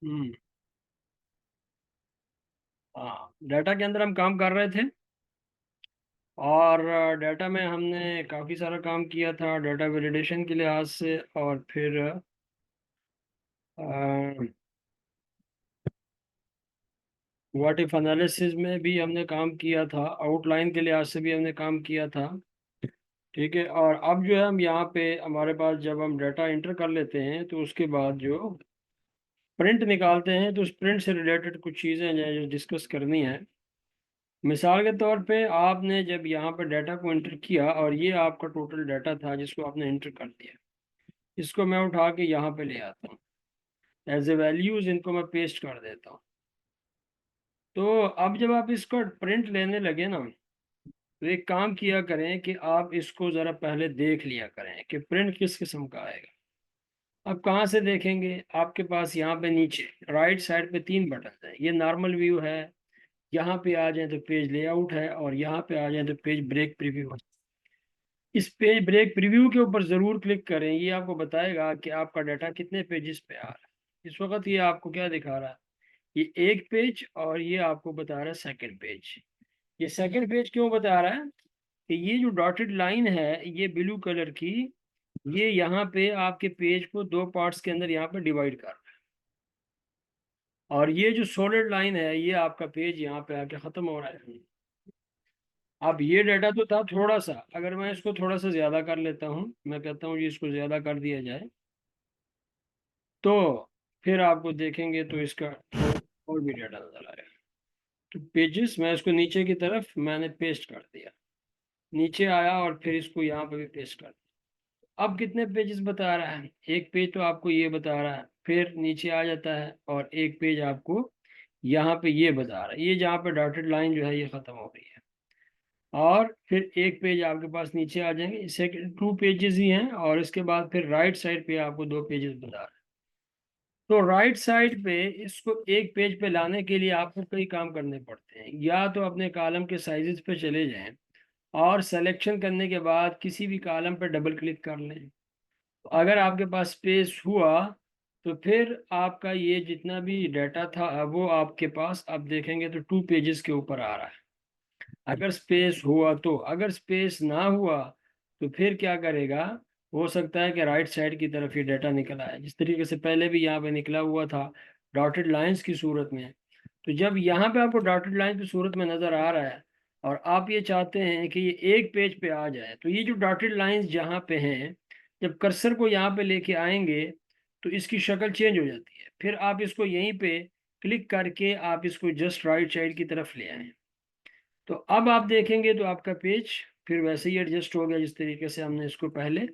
हम्म। हाँ, डाटा के अंदर हम काम कर रहे थे। और डाटा में हमने काफ़ी सारा काम किया था डाटा वैलिडेशन के लिहाज से, और फिर व्हाट इफ एनालिसिस में भी हमने काम किया था, आउटलाइन के लिहाज से भी हमने काम किया था। ठीक है। और अब जो है हम यहाँ पे हमारे पास जब हम डाटा इंटर कर लेते हैं तो उसके बाद जो प्रिंट निकालते हैं, तो उस प्रिंट से रिलेटेड कुछ चीज़ें हैं जो डिस्कस करनी है। मिसाल के तौर पे आपने जब यहाँ पे डाटा को इंटर किया, और ये आपका टोटल डाटा था जिसको आपने इंटर कर दिया, इसको मैं उठा के यहाँ पे ले आता हूँ एज ए वैल्यूज, इनको मैं पेस्ट कर देता हूँ। तो अब जब आप इसको प्रिंट लेने लगे ना, तो एक काम किया करें कि आप इसको ज़रा पहले देख लिया करें कि प्रिंट किस किस्म का आएगा। अब कहाँ से देखेंगे? आपके पास यहाँ पे नीचे राइट साइड पे तीन बटन है, ये नॉर्मल व्यू है। यहाँ पे आ जाए तो पेज लेआउट है, और यहाँ पे आ जाए तो पेज ब्रेक प्रीव्यू है। इस पेज ब्रेक प्रीव्यू के ऊपर ज़रूर क्लिक करें, ये आपको बताएगा कि आपका डाटा कितने पेजेस पे आ रहा है। इस वक्त ये आपको क्या दिखा रहा है? ये एक पेज, और ये आपको बता रहा है सेकंड पेज। ये सेकंड पेज क्यों बता रहा है? कि ये जो डॉटेड लाइन है, ये ब्लू कलर की, ये यहाँ पे आपके पेज को दो पार्ट्स के अंदर यहाँ पे डिवाइड कर रहा है। और ये जो सॉलिड लाइन है, ये आपका पेज यहाँ पे आके ख़त्म हो रहा है। अब ये डाटा तो था थोड़ा सा, अगर मैं इसको थोड़ा सा ज़्यादा कर लेता हूँ, मैं कहता हूँ जी इसको ज़्यादा कर दिया जाए, तो फिर आपको देखेंगे तो इसका और भी डाटा नजर आएगा। तो पेजेस, मैं इसको नीचे की तरफ मैंने पेस्ट कर दिया, नीचे आया और फिर इसको यहाँ पे भी पेस्ट कर दिया। अब कितने पेजेस बता रहा है? एक पेज तो आपको ये बता रहा है, फिर नीचे आ जाता है और एक पेज आपको यहाँ पे ये बता रहा है, ये जहाँ पे डॉटेड लाइन जो है ये खत्म हो गई है। और फिर एक पेज आपके पास नीचे आ जाएंगे, इससे टू पेजेस ही हैं, और इसके बाद फिर राइट साइड पे आपको दो पेजेस बता रहा है। तो राइट साइड पे इसको एक पेज पे लाने के लिए आपको कई काम करने पड़ते हैं। या तो अपने कॉलम के साइजेस पे चले जाएं, और सिलेक्शन करने के बाद किसी भी कॉलम पे डबल क्लिक कर लें। अगर आपके पास स्पेस हुआ, तो फिर आपका ये जितना भी डाटा था वो आपके पास अब देखेंगे तो टू पेजेस के ऊपर आ रहा है। अगर स्पेस हुआ तो, अगर स्पेस ना हुआ तो फिर क्या करेगा? हो सकता है कि राइट साइड की तरफ ये डाटा निकल आए, जिस तरीके से पहले भी यहाँ पे निकला हुआ था डॉटेड लाइंस की सूरत में। तो जब यहाँ पे आपको डॉटेड लाइन की सूरत में नजर आ रहा है, और आप ये चाहते हैं कि ये एक पेज पे आ जाए, तो ये जो डॉटेड लाइंस जहाँ पे हैं, जब कर्सर को यहाँ पे लेके आएंगे तो इसकी शक्ल चेंज हो जाती है। फिर आप इसको यहीं पे क्लिक करके आप इसको जस्ट राइट साइड की तरफ ले आए, तो अब आप देखेंगे तो आपका पेज फिर वैसे ही एडजस्ट हो गया जिस तरीके से हमने इसको पहले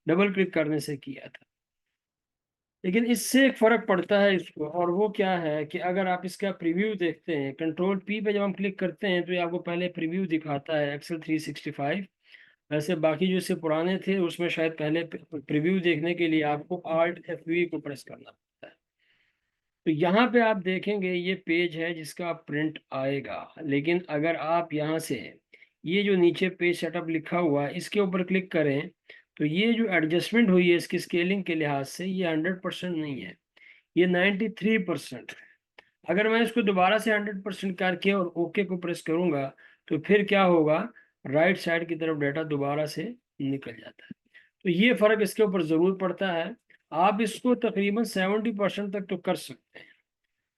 डबल क्लिक करने से किया था। लेकिन इससे एक फ़र्क पड़ता है इसको, और वो क्या है कि अगर आप इसका प्रीव्यू देखते हैं, कंट्रोल पी पे जब हम क्लिक करते हैं तो ये आपको पहले प्रीव्यू दिखाता है एक्सेल 365। वैसे बाकी जो इससे पुराने थे उसमें शायद पहले प्रीव्यू देखने के लिए आपको आल्ट F V को प्रेस करना पड़ता है। तो यहाँ पे आप देखेंगे ये पेज है जिसका प्रिंट आएगा। लेकिन अगर आप यहाँ से ये जो नीचे पेज सेटअप लिखा हुआ है इसके ऊपर क्लिक करें, तो ये जो एडजस्टमेंट हुई है इसकी स्केलिंग के लिहाज से, ये 100% नहीं है, ये 93% है। अगर मैं इसको दोबारा से 100% करके और ओके को प्रेस करूंगा, तो फिर क्या होगा? राइट साइड की तरफ डाटा दोबारा से निकल जाता है। तो ये फर्क इसके ऊपर जरूर पड़ता है। आप इसको तकरीबन 70% तक तो कर सकते हैं।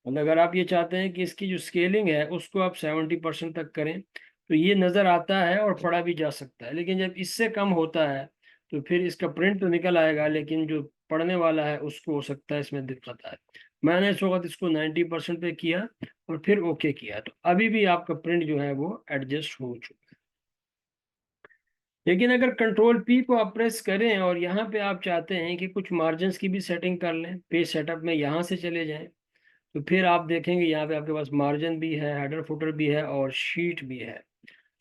मतलब अगर आप ये चाहते हैं कि इसकी जो स्केलिंग है उसको आप 70% तक करें, तो ये नज़र आता है और पढ़ा भी जा सकता है। लेकिन जब इससे कम होता है तो फिर इसका प्रिंट तो निकल आएगा, लेकिन जो पढ़ने वाला है उसको हो सकता है इसमें दिक्कत आए। मैंने इस वक्त इसको 90% पे किया और फिर ओके किया, तो अभी भी आपका प्रिंट जो है वो एडजस्ट हो चुका है। लेकिन अगर कंट्रोल पी को आप प्रेस करें और यहाँ पे आप चाहते हैं कि कुछ मार्जिन की भी सेटिंग कर लें, पेज सेटअप में यहाँ से चले जाएं, तो फिर आप देखेंगे यहाँ पे आपके पास मार्जिन भी है, हेडर फुटर भी है और शीट भी है।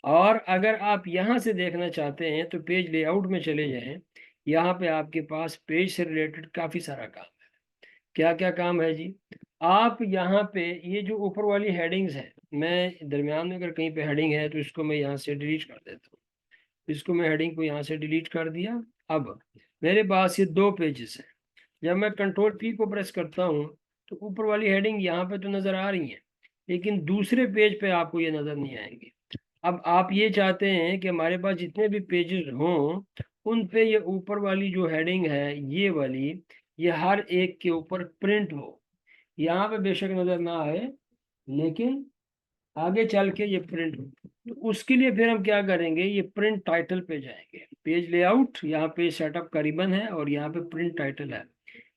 और अगर आप यहाँ से देखना चाहते हैं तो पेज लेआउट में चले जाएं। यहाँ पे आपके पास पेज से रिलेटेड काफ़ी सारा काम है। क्या क्या काम है जी? आप यहाँ पे ये जो ऊपर वाली हेडिंग्स है, मैं दरमियान में अगर कहीं पे हेडिंग है तो इसको मैं यहाँ से डिलीट कर देता हूँ। इसको मैं हेडिंग को यहाँ से डिलीट कर दिया। अब मेरे पास ये दो पेजेस हैं। जब मैं कंट्रोल पी को प्रेस करता हूँ तो ऊपर वाली हेडिंग यहाँ पे तो नज़र आ रही है, लेकिन दूसरे पेज पे आपको ये नज़र नहीं आएंगे। अब आप ये चाहते हैं कि हमारे पास जितने भी पेजेस हों उन पे ये ऊपर वाली जो हेडिंग है ये वाली, ये हर एक के ऊपर प्रिंट हो। यहाँ पे बेशक नज़र ना आए, लेकिन आगे चल के ये प्रिंट हो। तो उसके लिए फिर हम क्या करेंगे, ये प्रिंट टाइटल पे जाएंगे। पेज लेआउट, यहाँ पे सेटअप का रिबन है और यहाँ पे प्रिंट टाइटल है।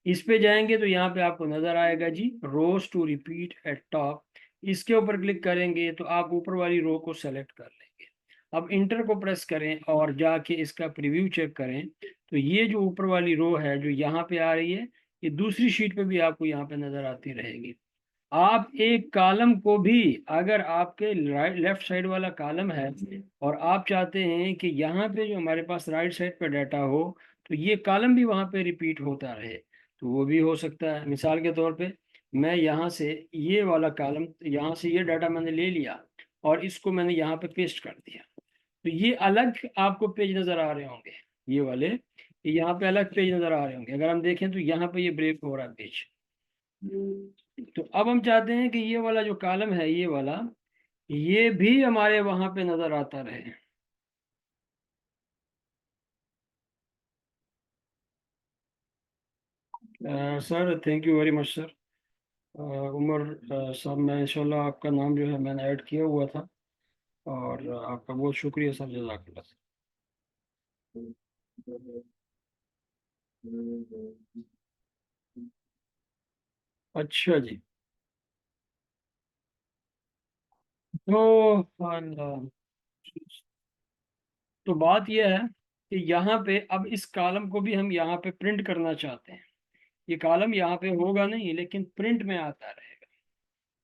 इस पे जाएंगे तो यहाँ पे आपको नजर आएगा जी रोज टू रिपीट एट टॉप। इसके ऊपर क्लिक करेंगे तो आप ऊपर वाली रो को सेलेक्ट कर लेंगे। अब इंटर को प्रेस करें और जाके इसका प्रीव्यू चेक करें, तो ये जो ऊपर वाली रो है जो यहाँ पे आ रही है, ये दूसरी शीट पे भी आपको यहाँ पे नजर आती रहेगी। आप एक कॉलम को भी, अगर आपके राइट लेफ्ट साइड वाला कॉलम है और आप चाहते हैं कि यहाँ पे जो हमारे पास राइट साइड पे डाटा हो, तो ये कॉलम भी वहाँ पे रिपीट होता रहे, तो वो भी हो सकता है। मिसाल के तौर पे मैं यहाँ से ये वाला कॉलम, यहाँ से ये डाटा मैंने ले लिया और इसको मैंने यहाँ पे पेस्ट कर दिया, तो ये अलग आपको पेज नज़र आ रहे होंगे, ये वाले यहाँ पे अलग पेज नज़र आ रहे होंगे। अगर हम देखें तो यहाँ पे ये ब्रेक हो रहा है पेज। तो अब हम चाहते हैं कि ये वाला जो कॉलम है ये वाला, ये भी हमारे वहां पे नजर आता रहे। Sir thank you very much sir. Umar साहब, मैं इंशाल्लाह आपका नाम जो है मैंने ऐड किया हुआ था, और आपका बहुत शुक्रिया सर, जज़ाकल्लाह सर। अच्छा जी। तो तो बात यह है कि यहाँ पे अब इस कॉलम को भी हम यहाँ पे प्रिंट करना चाहते हैं। ये कॉलम यहाँ पे होगा नहीं, लेकिन प्रिंट में आता रहेगा।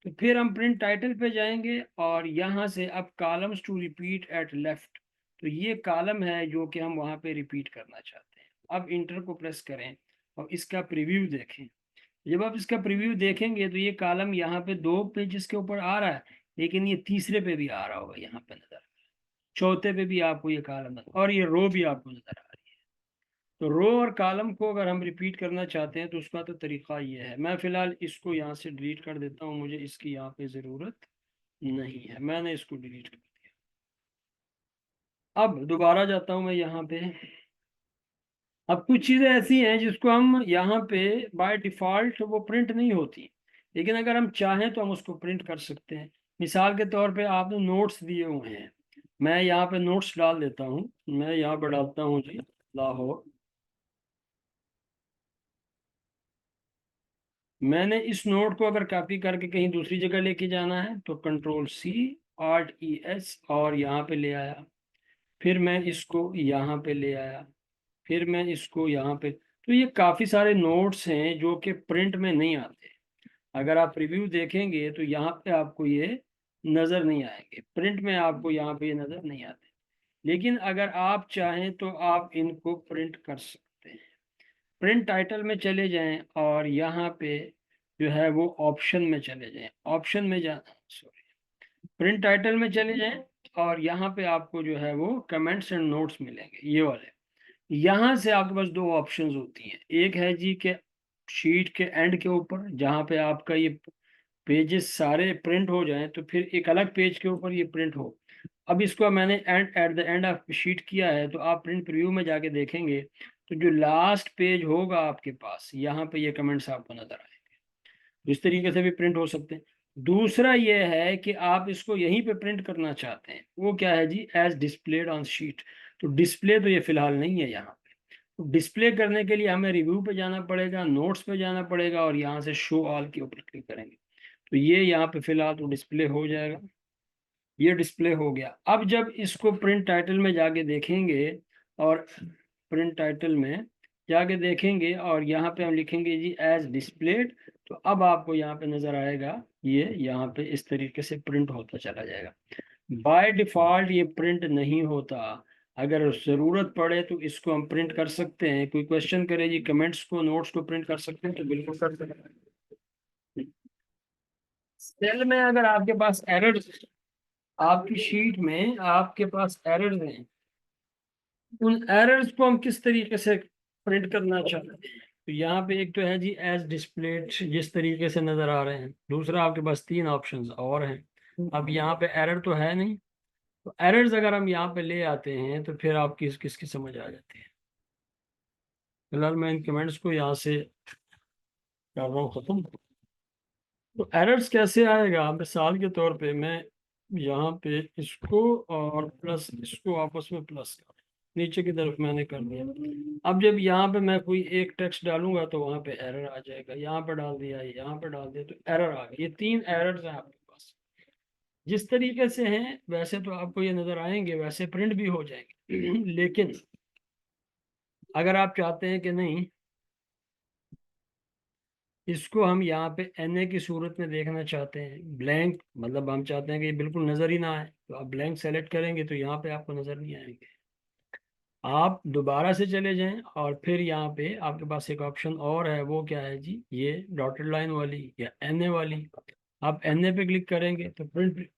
तो फिर हम प्रिंट टाइटल पे जाएंगे और यहाँ से अब columns to repeat at left, तो ये कॉलम है जो कि हम वहाँ पे रिपीट करना चाहते हैं। अब इंटर को प्रेस करें और इसका प्रीव्यू देखें। जब आप इसका प्रीव्यू देखेंगे तो ये कॉलम यहाँ पे 2 पेजेस के ऊपर आ रहा है, लेकिन ये तीसरे पे भी आ रहा होगा, यहाँ पे नजर, चौथे पे भी आपको ये कॉलम नजर, और ये रो भी आपको नजर आ रही है। तो रो और कॉलम को अगर हम रिपीट करना चाहते हैं तो उसका तो तरीका ये है। मैं फिलहाल इसको यहाँ से डिलीट कर देता हूँ, मुझे इसकी यहाँ पे ज़रूरत नहीं है, मैंने इसको डिलीट कर दिया। अब दोबारा जाता हूँ मैं यहाँ पे। अब कुछ चीज़ें ऐसी हैं जिसको हम यहाँ पे बाय डिफ़ॉल्ट वो प्रिंट नहीं होती, लेकिन अगर हम चाहें तो हम उसको प्रिंट कर सकते हैं। मिसाल के तौर पे आपने नोट्स दिए हुए हैं, मैं यहाँ पे नोट्स डाल देता हूँ। मैं यहाँ पे डालता हूँ जी लाहौर। मैंने इस नोट को अगर कॉपी करके कहीं दूसरी जगह लेके जाना है तो Ctrl+C Alt+E+S और यहाँ पे ले आया। फिर मैं इसको यहाँ पे ले आया, फिर मैं इसको यहाँ पे। तो ये काफ़ी सारे नोट्स हैं जो कि प्रिंट में नहीं आते। अगर आप रिव्यू देखेंगे तो यहाँ पे आपको ये नज़र नहीं आएंगे, प्रिंट में आपको यहाँ पे ये नज़र नहीं आते। लेकिन अगर आप चाहें तो आप इनको प्रिंट कर सकते हैं। प्रिंट टाइटल में चले जाएं और यहाँ पे जो है वो ऑप्शन में चले जाएं, ऑप्शन में जा सॉरी, प्रिंट टाइटल में चले जाएं और यहाँ पे आपको जो है वो कमेंट्स एंड नोट्स मिलेंगे, ये वाले। यहाँ से आपके पास 2 ऑप्शंस होती हैं। एक है जी के शीट के एंड के ऊपर, जहाँ पे आपका ये पेजेस सारे प्रिंट हो जाएं, तो फिर एक अलग पेज के ऊपर ये प्रिंट हो। अब इसको मैंने and at the end of sheet किया है, तो आप प्रिंट प्रीव्यू में जाके देखेंगे तो जो लास्ट पेज होगा आपके पास, यहाँ पे ये कमेंट्स आपको नजर आएंगे। इस तरीके से भी प्रिंट हो सकते हैं। दूसरा ये है कि आप इसको यहीं पे प्रिंट करना चाहते हैं, वो क्या है जी, एज डिस्प्लेड ऑन शीट। तो डिस्प्ले तो ये फिलहाल नहीं है यहाँ पे। तो डिस्प्ले करने के लिए हमें रिव्यू पे जाना पड़ेगा, नोट्स पे जाना पड़ेगा और यहाँ से शो ऑल के ऊपर क्लिक करेंगे, तो ये यहाँ पे फिलहाल तो डिस्प्ले हो जाएगा। ये डिस्प्ले हो गया। अब जब इसको प्रिंट टाइटल में जाके देखेंगे और प्रिंट टाइटल में जाके देखेंगे और यहाँ पे हम लिखेंगे जी एज डिस्प्लेड, तो अब आपको यहाँ पे नजर आएगा ये यहाँ पे इस तरीके से प्रिंट होता चला जाएगा। बाय डिफॉल्ट ये प्रिंट नहीं होता, अगर ज़रूरत पड़े तो इसको हम प्रिंट कर सकते हैं। कोई क्वेश्चन करे जी कमेंट्स को, नोट्स को प्रिंट कर सकते हैं, तो बिल्कुल कर सकते हैं। सेल में अगर आपके पास एरर, आपकी शीट में आपके पास एरर्स हैं, उन एरर्स को हम किस तरीके से प्रिंट करना चाहते हैं, तो यहाँ पे एक तो है जी एज डिस्प्लेड जिस तरीके से नजर आ रहे हैं, दूसरा आपके पास 3 ऑप्शंस और हैं। अब यहाँ पे एरर तो है नहीं, तो एरर्स अगर हम यहाँ पे ले आते हैं तो फिर आपकी किसकी समझ आ जाती है। फिलहाल मैं इन कमेंट्स को यहाँ से कर रहा हूँ खत्म। तो एरर्स कैसे आएगा, मिसाल के तौर पे मैं यहाँ पे इसको और प्लस इसको आपस में प्लस कर, नीचे की तरफ मैंने कर दिया। अब जब यहाँ पे मैं कोई एक टेक्स्ट डालूंगा तो वहाँ पे एरर आ जाएगा, यहाँ पे डाल दिया, यहाँ पे डाल दिया तो एरर आ गया। ये 3 एरर्स हैं आपके पास। जिस तरीके से हैं वैसे तो आपको ये नजर आएंगे, वैसे प्रिंट भी हो जाएंगे लेकिन अगर आप चाहते हैं कि नहीं इसको हम यहाँ पे एन की सूरत में देखना चाहते हैं, ब्लैंक मतलब हम चाहते हैं कि ये बिल्कुल नज़र ही ना आए, तो आप ब्लैंक सेलेक्ट करेंगे तो यहाँ पे आपको नज़र नहीं आएंगे। आप दोबारा से चले जाएं और फिर यहाँ पे आपके पास एक ऑप्शन और है, वो क्या है जी, ये डॉटेड लाइन वाली या एन वाली। आप एन पे क्लिक करेंगे तो प्रिंट,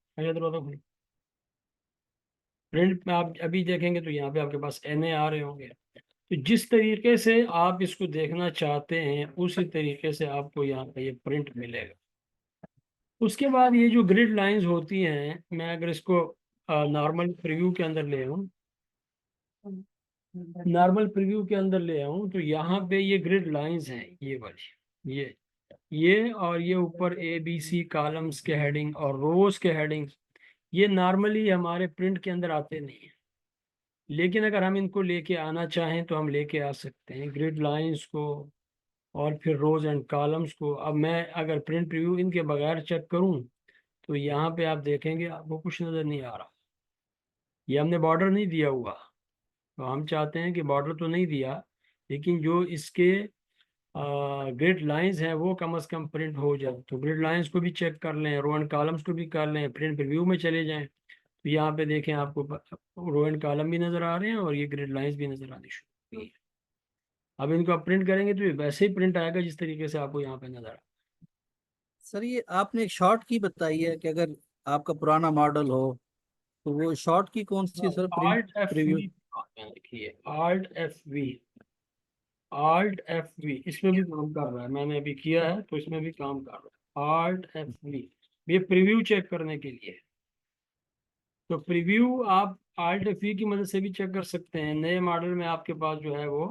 प्रिंट में आप अभी देखेंगे तो यहाँ पे आपके पास एन आ रहे होंगे। तो जिस तरीके से आप इसको देखना चाहते हैं उसी तरीके से आपको यहाँ पे ये प्रिंट मिलेगा। उसके बाद ये जो ग्रिड लाइंस होती हैं, मैं अगर इसको नॉर्मल प्रीव्यू के अंदर ले आऊँ, नॉर्मल प्रीव्यू के अंदर ले आऊँ तो यहाँ पे ये ग्रिड लाइंस हैं, ये वाली, ये और ये ऊपर ए बी सी कॉलम्स के हेडिंग और रोज के हेडिंग्स, ये नॉर्मली हमारे प्रिंट के अंदर आते नहीं हैं। लेकिन अगर हम इनको लेके आना चाहें तो हम लेके आ सकते हैं ग्रिड लाइंस को और फिर रोज एंड कॉलम्स को। अब मैं अगर प्रिंट प्रीव्यू इनके बगैर चेक करूं तो यहाँ पे आप देखेंगे आपको कुछ नज़र नहीं आ रहा, ये हमने बॉर्डर नहीं दिया हुआ। तो हम चाहते हैं कि बॉर्डर तो नहीं दिया लेकिन जो इसके ग्रिड लाइंस हैं वो कम से कम प्रिंट हो जाए। तो ग्रिड लाइंस को भी चेक कर लें, रो एंड कॉलम्स को भी कर लें, प्रिंट प्रीव्यू में चले जाएं तो यहाँ पे देखें आपको रो एंड कॉलम भी नज़र आ रहे हैं और ये ग्रिड लाइंस भी नज़र आनी शुरू हुई है। अब इनको आप प्रिंट करेंगे तो ये वैसे ही प्रिंट आएगा जिस तरीके से आपको यहाँ पे नज़र आ। सर ये आपने एक शॉर्ट की बताई है कि अगर आपका पुराना मॉडल हो तो वो शॉर्ट की कौन सी है sir, print alt F preview? V, देखिए alt F V, alt F V इसमें भी काम कर रहा है, मैंने अभी किया है तो इसमें भी काम कर रहा है। आल्ट एफ वी ये प्रीव्यू चेक करने के लिए। तो प्रीव्यू आप आल्ट एफ वी की मदद से भी चेक कर सकते हैं। नए मॉडल में आपके पास जो है वो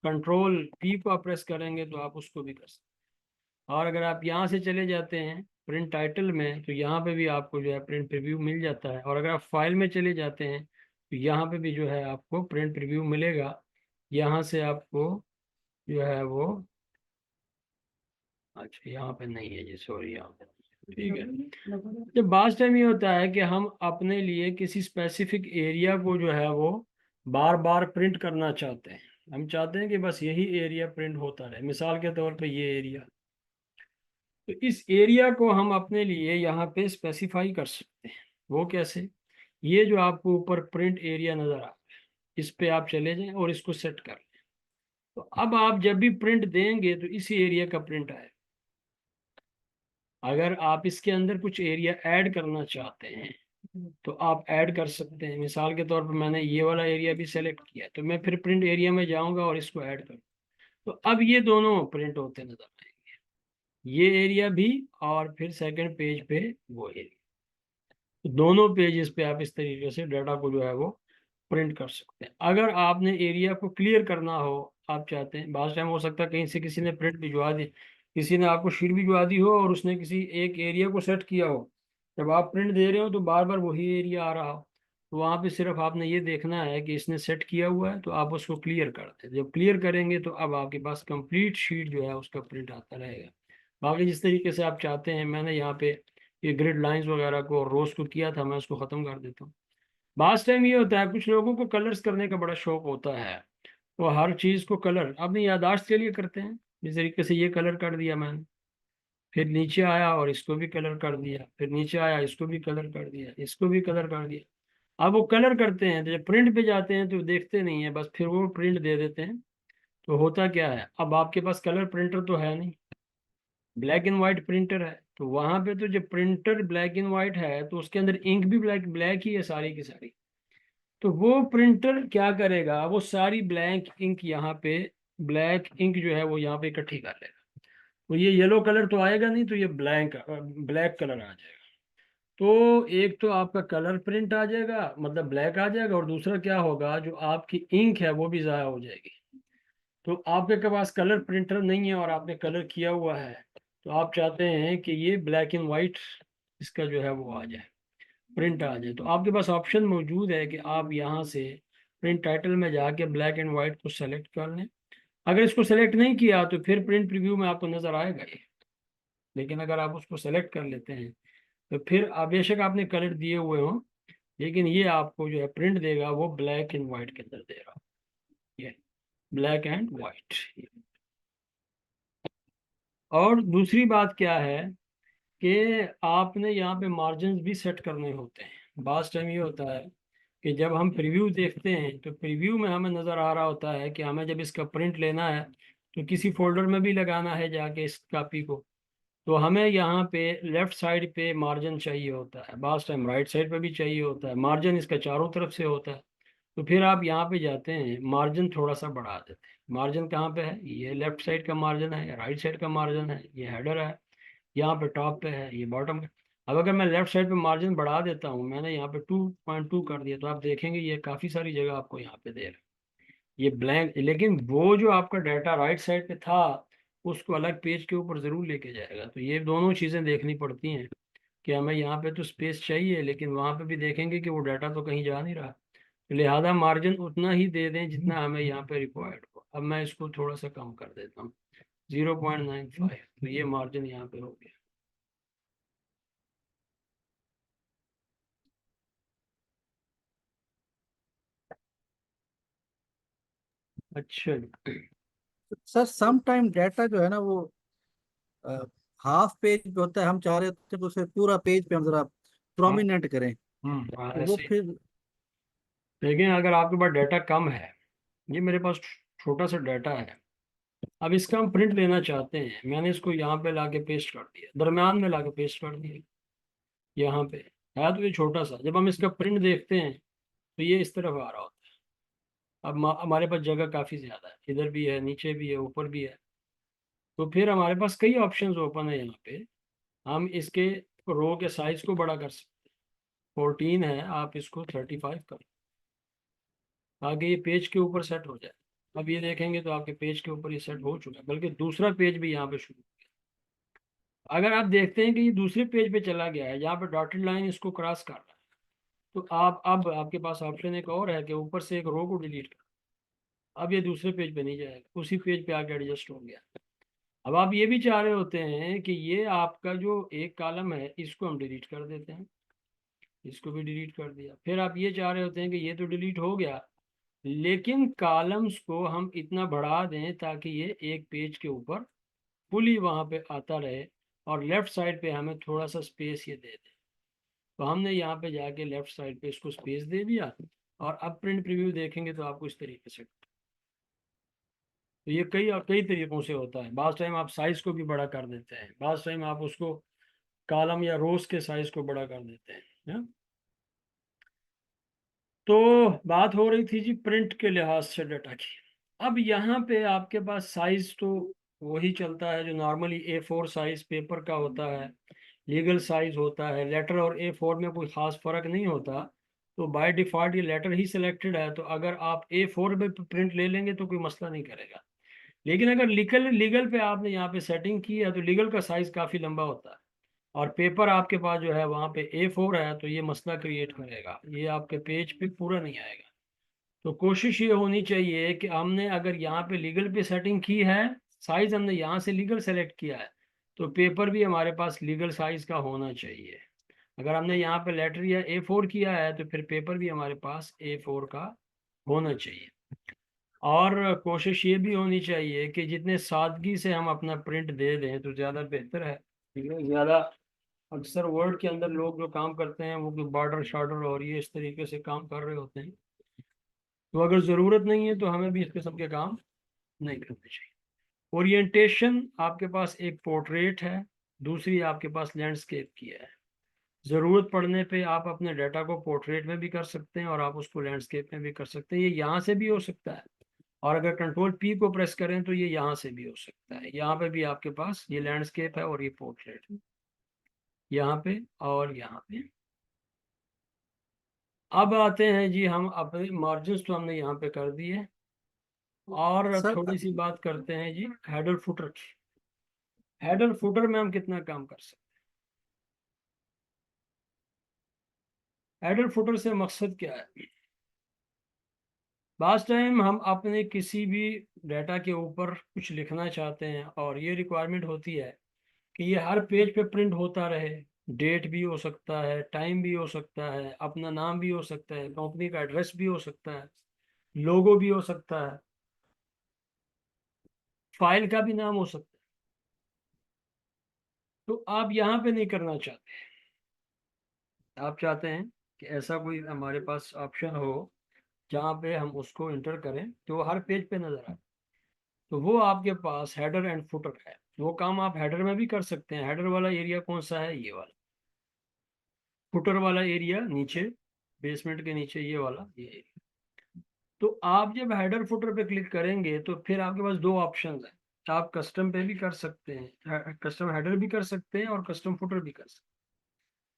कंट्रोल पी को आप प्रेस करेंगे तो आप उसको भी कर सकते हैं। और अगर आप यहाँ से चले जाते हैं प्रिंट टाइटल में तो यहाँ पे भी आपको जो है प्रिंट प्रीव्यू मिल जाता है। और अगर आप फाइल में चले जाते हैं तो यहाँ पे भी जो है आपको प्रिंट प्रीव्यू मिलेगा। यहाँ से आपको जो है वो, अच्छा यहाँ पे नहीं है जी, सॉरी, यहाँ पे ठीक है। जब बात टाइम ये होता है कि हम अपने लिए किसी स्पेसिफिक एरिया को जो है वो बार बार प्रिंट करना चाहते हैं, हम चाहते हैं कि बस यही एरिया प्रिंट होता रहे, मिसाल के तौर पे ये एरिया। तो इस एरिया को हम अपने लिए यहाँ पे स्पेसिफाई कर सकते हैं। वो कैसे, ये जो आपको ऊपर प्रिंट एरिया नज़र आ रहा है इस पे आप चले जाएं और इसको सेट कर लें। तो अब आप जब भी प्रिंट देंगे तो इसी एरिया का प्रिंट आएगा। अगर आप इसके अंदर कुछ एरिया ऐड करना चाहते हैं तो आप ऐड कर सकते हैं। मिसाल के तौर पर मैंने ये वाला एरिया भी सेलेक्ट किया तो मैं फिर प्रिंट एरिया में जाऊंगा और इसको ऐड करूँ तो अब ये दोनों प्रिंट होते नजर आएंगे, ये एरिया भी और फिर सेकंड पेज पे वो एरिया। तो दोनों पेजेस पे आप इस तरीके से डाटा को जो है वो प्रिंट कर सकते हैं। अगर आपने एरिया को क्लियर करना हो, आप चाहते हैं, बाद टाइम हो सकता है कहीं से किसी ने प्रिंट भिजवा दी, किसी ने आपको शीट भिजवा दी हो और उसने किसी एक एरिया को सेट किया हो, जब आप प्रिंट दे रहे हो तो बार बार वही एरिया आ रहा हो, तो वहाँ पे सिर्फ आपने ये देखना है कि इसने सेट किया हुआ है तो आप उसको क्लियर कर दें। जब क्लियर करेंगे तो अब आपके पास कंप्लीट शीट जो है उसका प्रिंट आता रहेगा। बाकी जिस तरीके से आप चाहते हैं, मैंने यहाँ पे ये ग्रिड लाइंस वगैरह को और रोज को किया था, मैं उसको ख़त्म कर देता हूँ। बास टाइम ये होता है कुछ लोगों को कलर्स करने का बड़ा शौक होता है, वो हर चीज़ को कलर अपनी याददाश्त के लिए करते हैं। जिस तरीके से ये कलर कर दिया मैंने, फिर नीचे आया और इसको भी कलर कर दिया, फिर नीचे आया इसको भी कलर कर दिया, इसको भी कलर कर दिया। अब वो कलर करते हैं तो जब प्रिंट पे जाते हैं तो देखते नहीं है, बस फिर वो प्रिंट दे देते हैं। तो होता क्या है, अब आपके पास कलर प्रिंटर तो है नहीं, ब्लैक एंड व्हाइट प्रिंटर है, तो वहां पे तो जब प्रिंटर ब्लैक एंड व्हाइट है तो उसके अंदर इंक भी ब्लैक ब्लैक ही है सारी की सारी। तो वो प्रिंटर क्या करेगा, वो सारी ब्लैंक इंक यहाँ पे ब्लैक इंक जो है वो यहाँ पे इकट्ठी कर लेगा। तो ये येलो कलर तो आएगा नहीं, तो ये ब्लैक कलर आ जाएगा। तो एक तो आपका कलर प्रिंट आ जाएगा, मतलब ब्लैक आ जाएगा, और दूसरा क्या होगा, जो आपकी इंक है वो भी ज़ाया हो जाएगी। तो आपके पास कलर प्रिंटर नहीं है और आपने कलर किया हुआ है, तो आप चाहते हैं कि ये ब्लैक एंड वाइट इसका जो है वो आ जाए, प्रिंट आ जाए। तो आपके पास ऑप्शन मौजूद है कि आप यहाँ से प्रिंट टाइटल में जाके ब्लैक एंड वाइट को सेलेक्ट कर लें। अगर इसको सेलेक्ट नहीं किया तो फिर प्रिंट प्रीव्यू में आपको नज़र आएगा ये, लेकिन अगर आप उसको सेलेक्ट कर लेते हैं तो फिर बेशक आपने कलर दिए हुए हों, लेकिन ये आपको जो है प्रिंट देगा वो ब्लैक एंड वाइट के अंदर देगा, ये ब्लैक एंड वाइट। और दूसरी बात क्या है कि आपने यहाँ पे मार्जिन भी सेट करने होते हैं। बास टाइम ये होता है कि जब हम प्रीव्यू देखते हैं तो प्रीव्यू में हमें नज़र आ रहा होता है कि हमें जब इसका प्रिंट लेना है तो किसी फोल्डर में भी लगाना है जाके इस कॉपी को, तो हमें यहाँ पे लेफ्ट साइड पे मार्जिन चाहिए होता है, बास टाइम राइट साइड पे भी चाहिए होता है, मार्जिन इसका चारों तरफ से होता है। तो फिर आप यहाँ पे जाते हैं, मार्जिन थोड़ा सा बढ़ा देते हैं। मार्जिन कहाँ पे है, ये लेफ्ट साइड का मार्जिन है या राइट साइड का मार्जिन है, ये हेडर है, यहाँ पे टॉप पे है, ये बॉटम पे। अब अगर मैं लेफ्ट साइड पे मार्जिन बढ़ा देता हूँ, मैंने यहाँ पे 2.2 कर दिया, तो आप देखेंगे ये काफ़ी सारी जगह आपको यहाँ पे दे रहा है, ये ब्लैंक। लेकिन वो जो आपका डाटा राइट साइड पे था उसको अलग पेज के ऊपर ज़रूर लेके जाएगा। तो ये दोनों चीज़ें देखनी पड़ती हैं कि हमें यहाँ पे तो स्पेस चाहिए, लेकिन वहाँ पे भी देखेंगे कि वो डाटा तो कहीं जा नहीं रहा, तो लिहाजा मार्जिन उतना ही दे दें जितना हमें यहाँ पे रिक्वायर्ड हो। अब मैं इसको थोड़ा सा कम कर देता हूँ, 0.95, तो ये मार्जिन यहाँ पे हो गया। अच्छा जी। सर सम टाइम डाटा जो है ना वो हाफ पेज पे होता है, हम चाह रहे थे कि उसे पूरा पेज पे हम जरा हाँ। प्रोमिनेंट करें, हाँ, तो वो ऐसे ही। फिर। लेकिन अगर आपके पास डाटा कम है, ये मेरे पास छोटा सा डाटा है, अब इसका हम प्रिंट लेना चाहते हैं, मैंने इसको यहाँ पे लाके पेस्ट कर दिया, दरम्यान में लाके पेस्ट कर दिया, यहाँ पे है तो ये छोटा सा, जब हम इसका प्रिंट देखते हैं तो ये इस तरफ आ रहा होता है। अब हमारे पास जगह काफ़ी ज़्यादा है, इधर भी है, नीचे भी है, ऊपर भी है, तो फिर हमारे पास कई ऑप्शंस ओपन है यहाँ पे। हम इसके रो के साइज को बड़ा कर सकते हैं, 14 है, आप इसको 35 कर, आगे ये पेज के ऊपर सेट हो जाए। अब ये देखेंगे तो आपके पेज के ऊपर ये सेट हो चुका है, बल्कि दूसरा पेज भी यहाँ पे शुरू। अगर आप देखते हैं कि ये दूसरे पेज पे चला गया है, यहाँ पे डॉटेड लाइन इसको क्रॉस कर रहा है, तो आप अब आपके पास ऑप्शन एक और है कि ऊपर से एक रो को डिलीट कर, अब ये दूसरे पेज पे नहीं जाएगा, उसी पेज पे आके एडजस्ट हो गया। अब आप ये भी चाह रहे होते हैं कि ये आपका जो एक कॉलम है इसको हम डिलीट कर देते हैं, इसको भी डिलीट कर दिया। फिर आप ये चाह रहे होते हैं कि ये तो डिलीट हो गया, लेकिन कॉलम्स को हम इतना बढ़ा दें ताकि ये एक पेज के ऊपर फुली वहाँ पे आता रहे, और लेफ्ट साइड पे हमें थोड़ा सा स्पेस ये दे दें। तो हमने यहाँ पे जाके लेफ्ट साइड पे इसको स्पेस दे दिया, और अब प्रिंट प्रीव्यू देखेंगे तो आपको इस तरीके से। तो ये कई और कई तरीकों से होता है। बाज़ टाइम आप साइज को भी बड़ा कर देते हैं, बाज़ टाइम आप उसको कॉलम या रोज के साइज को बड़ा कर देते हैं, है? तो बात हो रही थी जी प्रिंट के लिहाज से डाटा की। अब यहाँ पे आपके पास साइज तो वही चलता है जो नॉर्मली A4 साइज पेपर का होता है, लीगल साइज होता है, लेटर और A4 में कोई ख़ास फ़र्क नहीं होता। तो बाय डिफ़ॉल्ट ये लेटर ही सिलेक्टेड है, तो अगर आप A4 में प्रिंट ले लेंगे तो कोई मसला नहीं करेगा। लेकिन अगर लीगल लीगल पे आपने यहाँ पे सेटिंग की है तो लीगल का साइज़ काफ़ी लंबा होता है, और पेपर आपके पास जो है वहाँ पे A4 है, तो ये मसला क्रिएट करेगा, ये आपके पेज पे पूरा नहीं आएगा। तो कोशिश ये होनी चाहिए कि हमने अगर यहाँ पे लीगल पे सेटिंग की है, साइज हमने यहाँ से लीगल सेलेक्ट किया है, तो पेपर भी हमारे पास लीगल साइज का होना चाहिए। अगर हमने यहाँ पे लेटर या A4 किया है तो फिर पेपर भी हमारे पास A4 का होना चाहिए। और कोशिश ये भी होनी चाहिए कि जितने सादगी से हम अपना प्रिंट दे दें तो ज़्यादा बेहतर है, ठीक है। ज़्यादा अक्सर वर्ड के अंदर लोग जो काम करते हैं वो बॉर्डर शार्डर और ये इस तरीके से काम कर रहे होते हैं, तो अगर ज़रूरत नहीं है तो हमें भी इस किस्म के काम नहीं करने चाहिए। ओरिएंटेशन आपके पास एक पोर्ट्रेट है, दूसरी आपके पास लैंडस्केप की है। ज़रूरत पड़ने पे आप अपने डाटा को पोर्ट्रेट में भी कर सकते हैं और आप उसको लैंडस्केप में भी कर सकते हैं, ये यहाँ से भी हो सकता है। और अगर कंट्रोल पी को प्रेस करें तो ये यहाँ से भी हो सकता है। यहाँ पे भी आपके पास ये लैंडस्केप है और ये पोर्ट्रेट है, यहाँ पे और यहाँ पे। अब आते हैं जी हम अपने मार्जिन तो हमने यहाँ पे कर दिए, और सर थोड़ी सी बात करते हैं जी हेडर फुटर की। हेडर फुटर में हम कितना काम कर सकते हैं? हेडर फुटर से मकसद क्या है? लास्ट टाइम हम अपने किसी भी डाटा के ऊपर कुछ लिखना चाहते हैं और ये रिक्वायरमेंट होती है कि ये हर पेज पे प्रिंट होता रहे। डेट भी हो सकता है, टाइम भी हो सकता है, अपना नाम भी हो सकता है, कंपनी का एड्रेस भी हो सकता है, लोगो भी हो सकता है, फाइल का भी नाम हो सकता है। तो आप यहाँ पे नहीं करना चाहते, आप चाहते हैं कि ऐसा कोई हमारे पास ऑप्शन हो जहाँ पे हम उसको इंटर करें तो वो हर पेज पे नजर आए। तो वो आपके पास हेडर एंड फुटर है। वो काम आप हेडर में भी कर सकते हैं। हेडर वाला एरिया कौन सा है? ये वाला। फुटर वाला एरिया नीचे, बेसमेंट के नीचे ये वाला, ये एरिया। तो आप जब हेडर फुटर पे क्लिक करेंगे तो फिर आपके पास दो ऑप्शन है। आप कस्टम पे भी कर सकते हैं, कस्टम हेडर भी कर सकते हैं और कस्टम फुटर भी कर सकते हैं।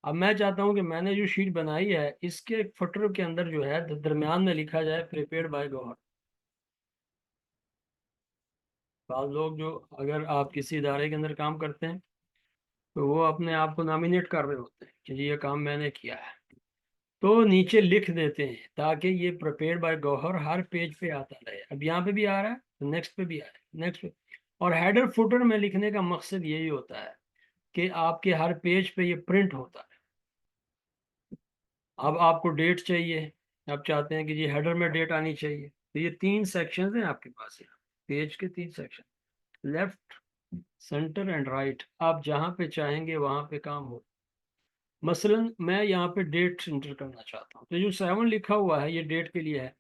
अब मैं चाहता हूं कि मैंने जो शीट बनाई है इसके फुटर के अंदर जो है दरमियान में लिखा जाए प्रिपेयर्ड बाय गौहर। बाद लोग जो, अगर आप किसी इदारे के अंदर काम करते हैं तो वो अपने आप को नॉमिनेट कर रहे होते हैं कि जी ये काम मैंने किया है, तो नीचे लिख देते हैं ताकि ये प्रिपेयर्ड बाय गौहर हर पेज पे आता रहे। अब यहाँ पे भी आ रहा है तो नेक्स्ट पे भी आ रहा है, नेक्स्ट पे। और हेडर फुटर में लिखने का मकसद यही होता है कि आपके हर पेज पे ये प्रिंट होता है। अब आपको डेट चाहिए, आप चाहते हैं कि जी हेडर में डेट आनी चाहिए, तो ये तीन सेक्शन हैं आपके पास यहाँ, पेज के तीन section, left, centre and right. आप जहाँ पे चाहेंगे वहाँ पे काम हो। मसलन मैं यहाँ पे डेट इंटर करना चाहता हूँ तो जो 7 लिखा हुआ है ये डेट के लिए है।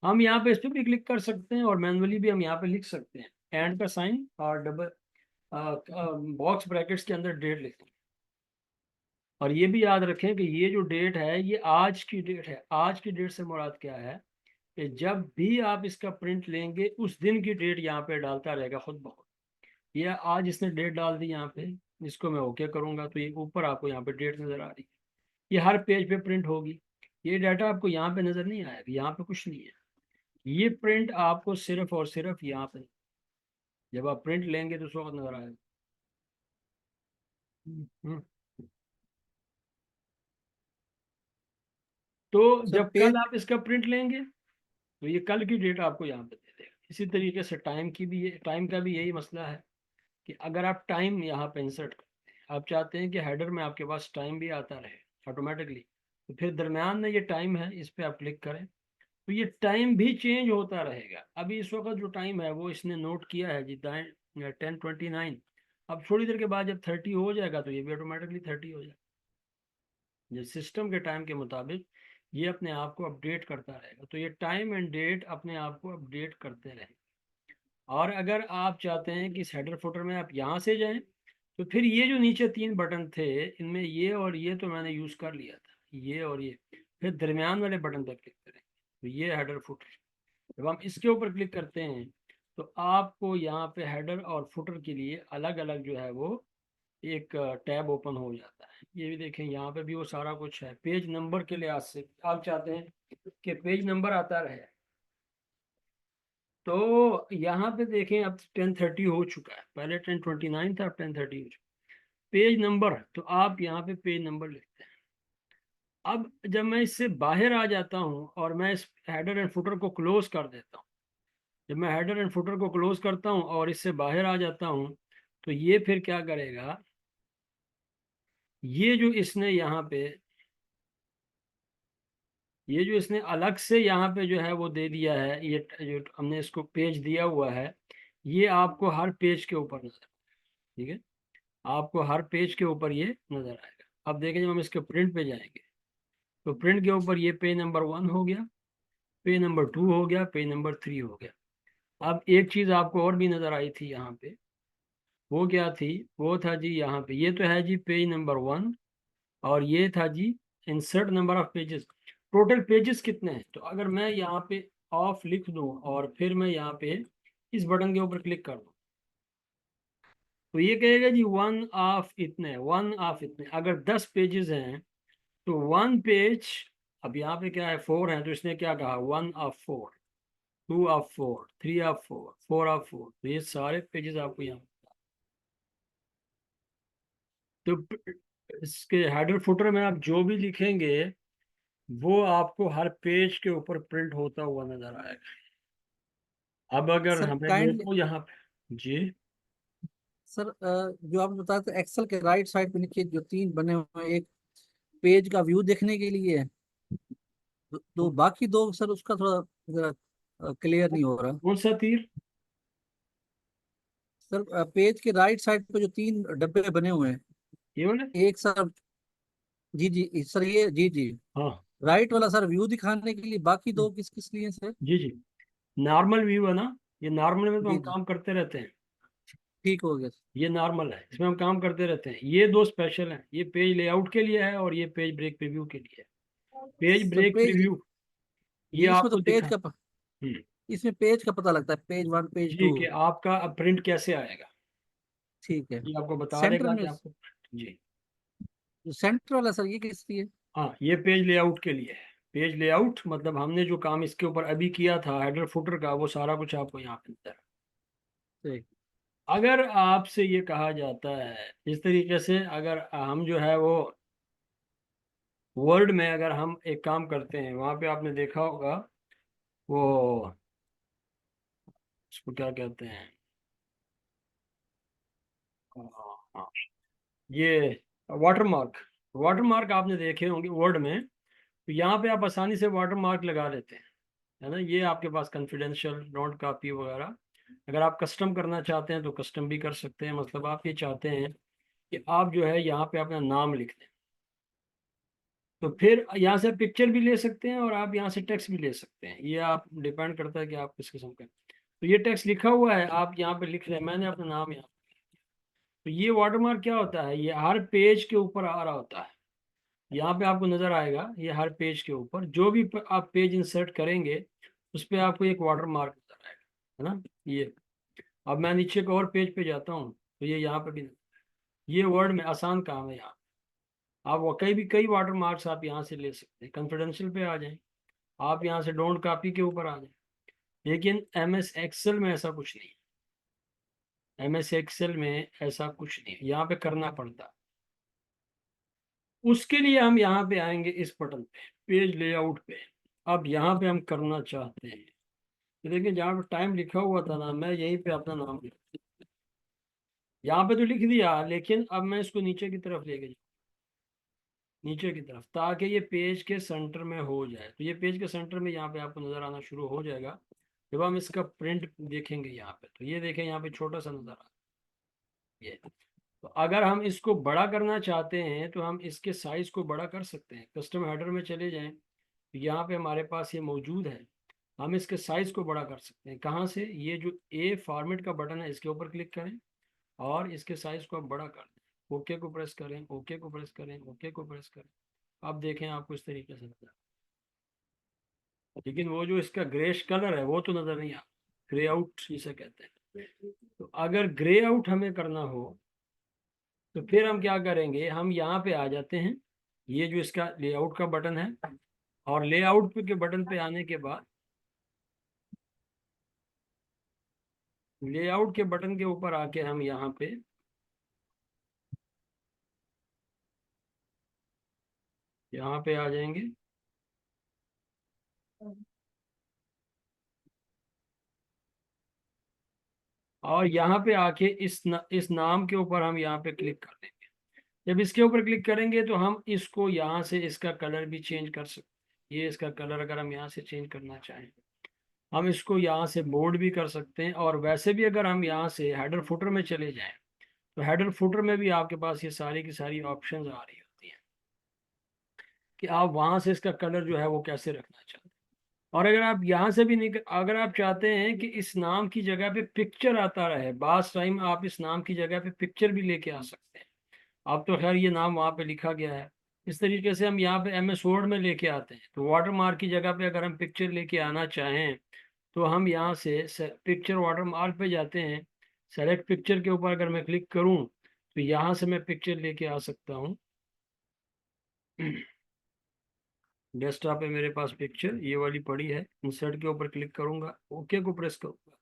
हम यहाँ पे इस पर भी क्लिक कर सकते हैं और मैनुअली भी हम यहाँ पे लिख सकते हैं, एंड का साइन और डबल बॉक्स ब्रैकेट्स के अंदर डेट लिखें। और ये भी याद रखें कि ये जो डेट है ये आज की डेट है। आज की डेट से मुराद क्या है कि जब भी आप इसका प्रिंट लेंगे उस दिन की डेट यहाँ पे डालता रहेगा खुद ब खुद। ये आज इसने डेट डाल दी यहाँ पे, इसको मैं ओके करूंगा तो ये ऊपर आपको यहाँ पे डेट नजर आ रही है, ये हर पेज पे प्रिंट होगी। ये डाटा आपको यहाँ पे नजर नहीं आएगा, यहाँ पे कुछ नहीं है। ये प्रिंट आपको सिर्फ और सिर्फ यहाँ पे, जब आप प्रिंट लेंगे तो उस वक्त नजर आएगा। हम्म। तो सर जब कल पेज आप इसका प्रिंट लेंगे तो ये कल की डेट आपको यहाँ पे दे देगा। इसी तरीके से टाइम की भी, टाइम का भी यही मसला है कि अगर आप टाइम यहाँ पे इंसर्ट करते हैं, आप चाहते हैं कि हेडर में आपके पास टाइम भी आता रहे ऑटोमेटिकली, तो फिर दरमियान में ये टाइम है, इस पर आप क्लिक करें तो ये टाइम भी चेंज होता रहेगा। अभी इस वक्त जो टाइम है वो इसने नोट किया है जी 10:29। अब थोड़ी देर के बाद जब 30 हो जाएगा तो ये भी ऑटोमेटिकली 30 हो जाएगा। ये सिस्टम के टाइम के मुताबिक ये अपने आप को अपडेट करता रहेगा। तो ये टाइम एंड डेट अपने आप को अपडेट करते रहेंगे। और अगर आप चाहते हैं कि इस हेडर फुटर में आप यहाँ से जाएं तो फिर ये जो नीचे तीन बटन थे इनमें ये और ये तो मैंने यूज़ कर लिया था, ये और ये। फिर दरमियान वाले बटन पर क्लिक करें तो ये हेडर फुटर। जब हम इसके ऊपर क्लिक करते हैं तो आपको यहाँ पे हेडर और फुटर के लिए अलग अलग जो है वो एक टैब ओपन हो जाता है। ये भी देखें यहाँ पे भी वो सारा कुछ है। पेज नंबर के लिहाज से आप चाहते हैं कि पेज नंबर आता रहे तो यहाँ पे देखें अब 10:30 हो चुका है, पहले 10:29 था, अब 10:30 हो चुका है। पेज नंबर, तो आप यहाँ पे पेज नंबर लिखते हैं। अब जब मैं इससे बाहर आ जाता हूँ और मैं इस हेडर एंड फुटर को क्लोज कर देता हूँ, जब मैं हेडर एंड फुटर को क्लोज करता हूँ और इससे बाहर आ जाता हूँ तो ये फिर क्या करेगा, ये जो इसने यहाँ पे, ये जो इसने अलग से यहाँ पे जो है वो दे दिया है, ये जो हमने इसको पेज दिया हुआ है, ये आपको हर पेज के ऊपर नजर, ठीक है, आपको हर पेज के ऊपर ये नजर आएगा। अब देखें जब हम इसके प्रिंट पे जाएंगे तो प्रिंट के ऊपर ये पेज नंबर 1 हो गया, पेज नंबर 2 हो गया, पेज नंबर 3 हो गया। अब एक चीज आपको और भी नजर आई थी यहाँ पे, वो क्या थी? वो था जी यहाँ पे, ये तो है जी पेज नंबर 1, और ये था जी insert number of pages, total pages कितने हैं। तो अगर मैं यहाँ पे ऑफ लिख दूं और फिर मैं यहाँ पे इस बटन के ऊपर क्लिक कर दूं, तो ये कहेगा जी वन ऑफ इतने, वन ऑफ इतने। अगर 10 पेजेस हैं तो वन पेज, अब यहाँ पे क्या है 4 है, तो इसने क्या कहा 1 ऑफ 4, 2 ऑफ 4, 3 ऑफ 4, 4 ऑफ 4, तो ये सारे पेजेस आपको यहाँ, तो इसके हेडर फुटर में आप जो भी लिखेंगे वो आपको हर पेज के ऊपर प्रिंट होता हुआ नजर आएगा। अब अगर सर हमें काइंडली, देखो यहाँ पे जी। सर जो आप बताए थे एक्सेल के राइट साइड पे नीचे जो तीन बने हुए हैं, एक पेज का व्यू देखने के लिए है, तो बाकी दो सर उसका थोड़ा जरा क्लियर नहीं हो रहा। कौन सा तीर? सर पेज के राइट साइड पे जो तीन डब्बे बने हुए हैं, ये वाले? एक सर, जी जी सर, ये जी जी, हाँ राइट वाला सर व्यू दिखाने के लिए, बाकी दो किस किस लिए सर? जी जी, नॉर्मल व्यू है ना, ये नॉर्मल में तो जी हम जी, काम करते रहते हैं, ठीक हो गया सर। ये नॉर्मल है, इसमें हम काम करते रहते हैं। ये दो स्पेशल हैं, ये पेज लेआउट के लिए है और ये पेज ब्रेक प्रीव्यू के लिए है। Page sir break page, preview ये जी इसमें तो आपको पेज दिखा। का, इसमें पेज का पता लगता है, पेज वन पेज जी टू। कि आपका अब प्रिंट कैसे आएगा, ठीक है। ये आपको बता सेंटर देगा में कि आपको जी। जो सेंटर वाला सर, ये किस लिए? हाँ ये पेज लेआउट के लिए है। पेज लेआउट मतलब हमने जो काम इसके ऊपर अभी किया था हेडर फुटर का, वो सारा कुछ आपको यहाँ पे मिलता है। ठीक। अगर आपसे ये कहा जाता है इस तरीके से, अगर हम जो है वो वर्ड में अगर हम एक काम करते हैं, वहां पे आपने देखा होगा वो, उसको क्या कहते हैं, हाँ, ये वाटरमार्क, वाटरमार्क आपने देखे होंगे वर्ड में, तो यहाँ पे आप आसानी से वाटरमार्क लगा लेते हैं, है ना। ये आपके पास कॉन्फिडेंशियल, नोट कॉपी वगैरह, अगर आप कस्टम करना चाहते हैं तो कस्टम भी कर सकते हैं। मतलब आप ये चाहते हैं कि आप जो है यहाँ पे अपना नाम लिख दें, तो फिर यहाँ से पिक्चर भी ले सकते हैं और आप यहाँ से टेक्स्ट भी ले सकते हैं, ये आप डिपेंड करता है कि आप किस किस्म का। तो ये टेक्स्ट लिखा हुआ है, आप यहाँ पे लिख रहे हैं, मैंने अपना नाम यहाँ, तो ये वाटरमार्क क्या होता है, ये हर पेज के ऊपर आ रहा होता है, यहाँ पे आपको नजर आएगा, ये हर पेज के ऊपर जो भी आप पेज इंसर्ट करेंगे उस पे आपको एक वाटरमार्क नजर आएगा, है ना ये। अब मैं नीचे को और पेज पे जाता हूँ तो ये यहाँ पे भी, ये वर्ड में आसान काम है यहाँ, आप वो कई वाटर मार्क्स आप यहाँ से ले सकते हैं। कॉन्फिडेंशियल पे आ जाएं, आप यहाँ से डोंट कॉपी के ऊपर आ जाएं, लेकिन एम एस एक्सेल में ऐसा कुछ नहीं है, एम एस एक्सेल में ऐसा कुछ नहीं है, यहाँ पे करना पड़ता है। उसके लिए हम यहाँ पे आएंगे इस बटन पे, पेज लेआउट पे। अब यहाँ पे हम करना चाहते हैं, ये देखिए जहाँ पे टाइम लिखा हुआ था ना, मैं यहीं पे अपना नाम लिख, यहाँ पे तो लिख दिया, लेकिन अब मैं इसको नीचे की तरफ लेके जाऊँ, नीचे की तरफ, ताकि ये पेज के सेंटर में हो जाए। तो ये पेज के सेंटर में यहाँ पे आपको नजर आना शुरू हो जाएगा जब हम इसका प्रिंट देखेंगे यहाँ पे। तो ये देखें यहाँ पे छोटा सा नजर आ रहा है ये। तो अगर हम इसको बड़ा करना चाहते हैं तो हम इसके साइज को बड़ा कर सकते हैं, कस्टम हेडर में चले जाएं, तो यहाँ पे हमारे पास ये मौजूद है, हम इसके साइज को बड़ा कर सकते हैं। कहाँ से? ये जो ए फॉर्मेट का बटन है इसके ऊपर क्लिक करें और इसके साइज को आप बड़ा कर दें, ओके को प्रेस करें, ओके को प्रेस करें, ओके को प्रेस करें। अब देखें आपको इस तरीके से नजर, लेकिन वो जो इसका ग्रेश कलर है वो तो नजर नहीं आता, ग्रे आउट इसे कहते हैं। तो अगर ग्रे आउट हमें करना हो तो फिर हम क्या करेंगे, हम यहाँ पे आ जाते हैं, ये जो इसका लेआउट का बटन है, और लेआउट के बटन पे आने के बाद लेआउट के बटन के ऊपर आके हम यहाँ पे, यहाँ पे आ जाएंगे और यहाँ पे आके इस नाम के ऊपर हम यहाँ पे क्लिक कर देंगे। जब इसके ऊपर क्लिक करेंगे तो हम इसको यहाँ से इसका कलर भी चेंज कर सकते हैं। ये इसका कलर अगर हम यहाँ से चेंज करना चाहें, हम इसको यहाँ से बोल्ड भी कर सकते हैं। और वैसे भी अगर हम यहाँ से हेडर फुटर में चले जाएं तो हेडर फुटर में भी आपके पास ये सारी की सारी ऑप्शंस आ रही होती हैं कि आप वहाँ से इसका कलर जो है वो कैसे रखना चाहते हैं। और अगर आप यहाँ से भी नहीं, अगर आप चाहते हैं कि इस नाम की जगह पे पिक्चर आता रहे, बास टाइम आप इस नाम की जगह पे पिक्चर भी लेके आ सकते हैं। अब तो खैर ये नाम वहाँ पे लिखा गया है, इस तरीके से हम यहाँ पे MS वर्ड में लेके आते हैं। तो वाटर मार्क की जगह पे अगर हम पिक्चर लेके आना चाहें तो हम यहाँ से पिक्चर वाटर मार्क पे जाते हैं। सेलेक्ट पिक्चर के ऊपर अगर मैं क्लिक करूँ तो यहाँ से मैं पिक्चर लेके आ सकता हूँ। डेस्कटॉप पे मेरे पास पिक्चर ये वाली पड़ी है, इंसर्ट के ऊपर क्लिक करूंगा, ओके को प्रेस करूंगा,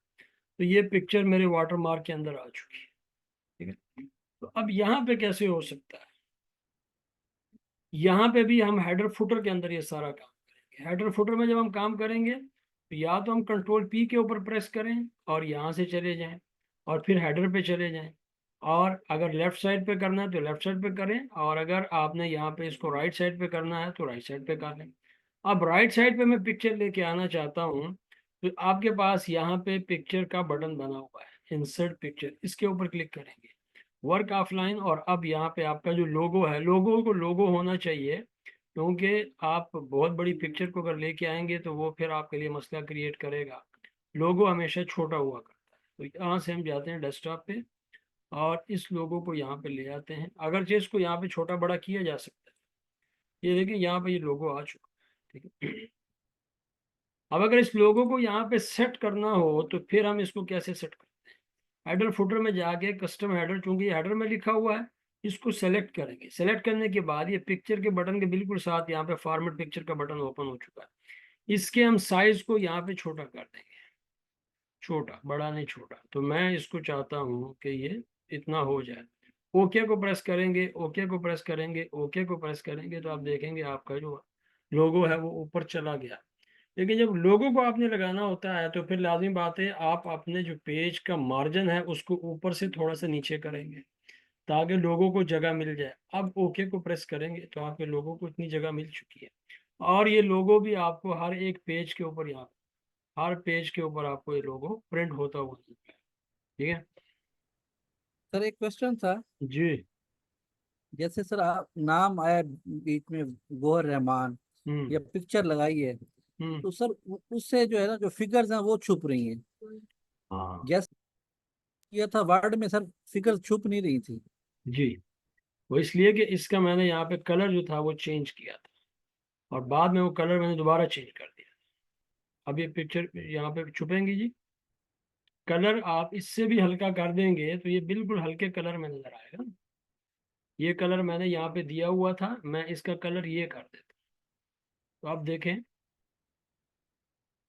तो ये पिक्चर मेरे वाटर मार्क के अंदर आ चुकी है। ठीक है, तो अब यहाँ पे कैसे हो सकता है, यहाँ पे भी हम हेडर फुटर के अंदर ये सारा काम करेंगे। हेडर फुटर में जब हम काम करेंगे तो या तो हम कंट्रोल P के ऊपर प्रेस करें और यहाँ से चले जाएं और फिर हेडर पे चले जाएं, और अगर लेफ्ट साइड पे करना है तो लेफ्ट साइड पे करें, और अगर आपने यहाँ पे इसको राइट साइड पे करना है तो राइट साइड पे कर लें। अब राइट साइड पे मैं पिक्चर लेके आना चाहता हूँ तो आपके पास यहाँ पे पिक्चर का बटन बना हुआ है, इंसर्ट पिक्चर, इसके ऊपर क्लिक करेंगे, वर्क ऑफलाइन, और अब यहाँ पे आपका जो लोगो है, लोगो को लोगो होना चाहिए, क्योंकि आप बहुत बड़ी पिक्चर को अगर लेके आएंगे तो वो फिर आपके लिए मसला क्रिएट करेगा। लोगो हमेशा छोटा हुआ करता है। तो यहाँ से हम जाते हैं डेस्कटॉप पे और इस लोगो को यहाँ पे ले आते हैं, अगरचे इसको यहाँ पे छोटा बड़ा किया जा सकता है। ये देखिए यहाँ पे ये लोगो आ चुका है। ठीक है, अब अगर इस लोगो को यहाँ पे सेट करना हो तो फिर हम इसको कैसे सेट करते हैं, हेडर फुटर में जाके कस्टम हेडर, चूंकि ये हेडर में लिखा हुआ है, इसको सेलेक्ट करेंगे। सेलेक्ट करने के बाद ये पिक्चर के बटन के बिल्कुल साथ यहाँ पे फॉर्मेट पिक्चर का बटन ओपन हो चुका है। इसके हम साइज को यहाँ पे छोटा कर देंगे, छोटा, बड़ा नहीं छोटा, तो मैं इसको चाहता हूँ कि ये इतना हो जाए। ओके को प्रेस करेंगे, ओके को प्रेस करेंगे, ओके को प्रेस करेंगे, तो आप देखेंगे आपका जो लोगो है वो ऊपर चला गया। लेकिन जब लोगों को आपने लगाना होता है तो फिर लाजमी बात है आप अपने जो पेज का मार्जिन है उसको ऊपर से थोड़ा सा नीचे करेंगे ताकि लोगों को जगह मिल जाए। अब ओके को प्रेस करेंगे तो आपके लोगों को इतनी जगह मिल चुकी है, और ये लोगो भी आपको हर एक पेज के ऊपर, यहाँ हर पेज के ऊपर आपको ये लोगो प्रिंट होता हुआ दिखता है। ठीक है सर एक क्वेश्चन था। जी। जैसे सर आप नाम आया बीच में, गोहर रहमान, हम्म। या पिक्चर लगाई है, हम्म। तो सर उससे जो है ना, जो फिगर्स हैं वो छुप रही हैं। हाँ जैसे किया था वर्ड में सर, फिगर्स छुप नहीं रही थी। जी, वो इसलिए कि इसका मैंने यहाँ पे कलर जो था वो चेंज किया था, और बाद में वो कलर मैंने दोबारा चेंज कर दिया। अब ये पिक्चर यहाँ पे छुपेंगी जी, कलर आप इससे भी हल्का कर देंगे तो ये बिल्कुल हल्के कलर में नजर आएगा। ये कलर मैंने यहाँ पे दिया हुआ था, मैं इसका कलर ये कर देता हूँ, तो आप देखें,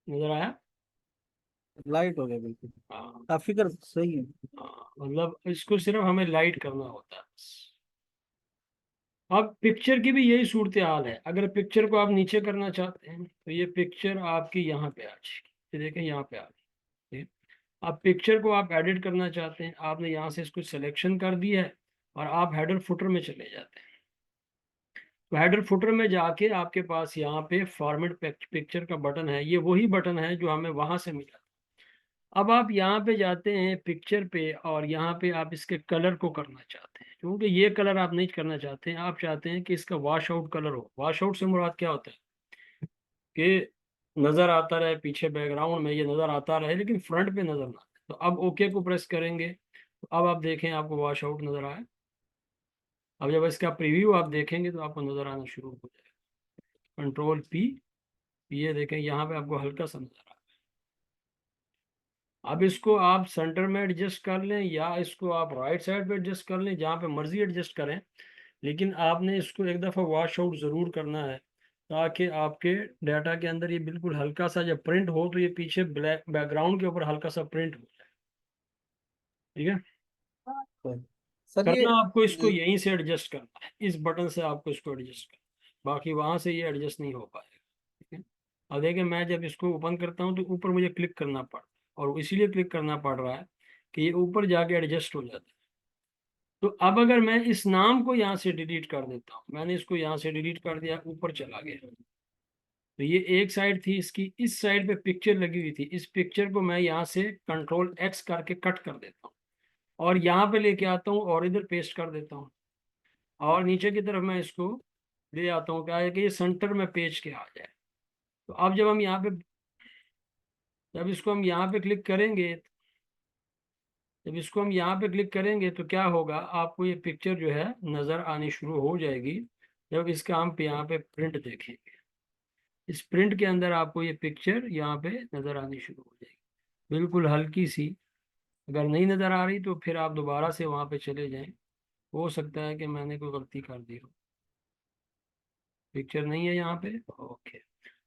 नजर आया। लाइट हो गया बिल्कुल। हाँ। आप फिगर सही है। हाँ, मतलब इसको सिर्फ हमें लाइट करना होता है बस। अब पिक्चर की भी यही सूरत हाल है, अगर पिक्चर को आप नीचे करना चाहते हैं तो ये पिक्चर आपकी यहाँ पे आ जाएगी, ये देखें यहाँ पे आ गई। अब पिक्चर को आप एडिट करना चाहते हैं, आपने यहाँ से इसको सिलेक्शन कर दिया है और आप हेडर फुटर में चले जाते हैं। तो हेडर फुटर में जाके आपके पास यहाँ पे फॉर्मेट पिक्चर का बटन है, ये वही बटन है जो हमें वहां से मिला। अब आप यहाँ पे जाते हैं पिक्चर पे और यहाँ पे आप इसके कलर को करना चाहते हैं, क्योंकि ये कलर आप नहीं करना चाहते हैं, आप चाहते हैं कि इसका वॉश आउट कलर हो। वॉश आउट से मुराद क्या होता है कि नजर आता रहे पीछे बैकग्राउंड में, ये नजर आता रहे लेकिन फ्रंट पे नजर ना आए। तो अब ओके को प्रेस करेंगे तो अब आप देखें आपको वॉश आउट नजर आए। अब जब इसका प्रीव्यू आप देखेंगे तो आपको नजर आना शुरू हो जाएगा। कंट्रोल P, ये देखें यहाँ पे आपको हल्का सा नजर आ रहा है। अब इसको आप सेंटर में एडजस्ट कर लें या इसको आप राइट साइड पे एडजस्ट कर लें, जहाँ पे मर्जी एडजस्ट करें, लेकिन आपने इसको एक दफ़ा वॉश आउट ज़रूर करना है ताकि आपके डाटा के अंदर ये बिल्कुल हल्का सा जब प्रिंट हो तो ये पीछे ब्लैक बैकग्राउंड के ऊपर हल्का सा प्रिंट हो जाए। ठीक है, तो सर ये करना आपको इसको यहीं से एडजस्ट करना है, इस बटन से आपको इसको एडजस्ट करना है, बाकी वहां से ये एडजस्ट नहीं हो पाएगा। ठीक है, अब देखिए मैं जब इसको ओपन करता हूँ तो ऊपर मुझे क्लिक करना पड़ता है, और इसीलिए क्लिक करना पड़ रहा है कि ये ऊपर जाके एडजस्ट हो जाता है। तो अब अगर मैं इस नाम को यहाँ से डिलीट कर देता हूँ, मैंने इसको यहाँ से डिलीट कर दिया, ऊपर चला गया, तो ये एक साइड थी इसकी, इस साइड पे पिक्चर लगी हुई थी, इस पिक्चर को मैं यहाँ से कंट्रोल X करके कट कर देता हूँ और यहाँ पे लेके आता हूँ और इधर पेस्ट कर देता हूँ, और नीचे की तरफ मैं इसको ले आता हूँ, क्या है कि ये सेंटर में पेज के आ जाए। तो अब जब हम यहाँ पे, जब इसको हम यहाँ पे क्लिक करेंगे, जब इसको हम यहाँ पे क्लिक करेंगे तो क्या होगा, आपको ये पिक्चर जो है नज़र आनी शुरू हो जाएगी। जब इसका हम यहाँ पे प्रिंट देखेंगे, इस प्रिंट के अंदर आपको ये पिक्चर यहाँ पे नजर आनी शुरू हो जाएगी, बिल्कुल हल्की सी। अगर नहीं नजर आ रही तो फिर आप दोबारा से वहां पे चले जाएं, हो सकता है कि मैंने कोई गलती कर दी हो। पिक्चर नहीं है यहाँ पे, ओके।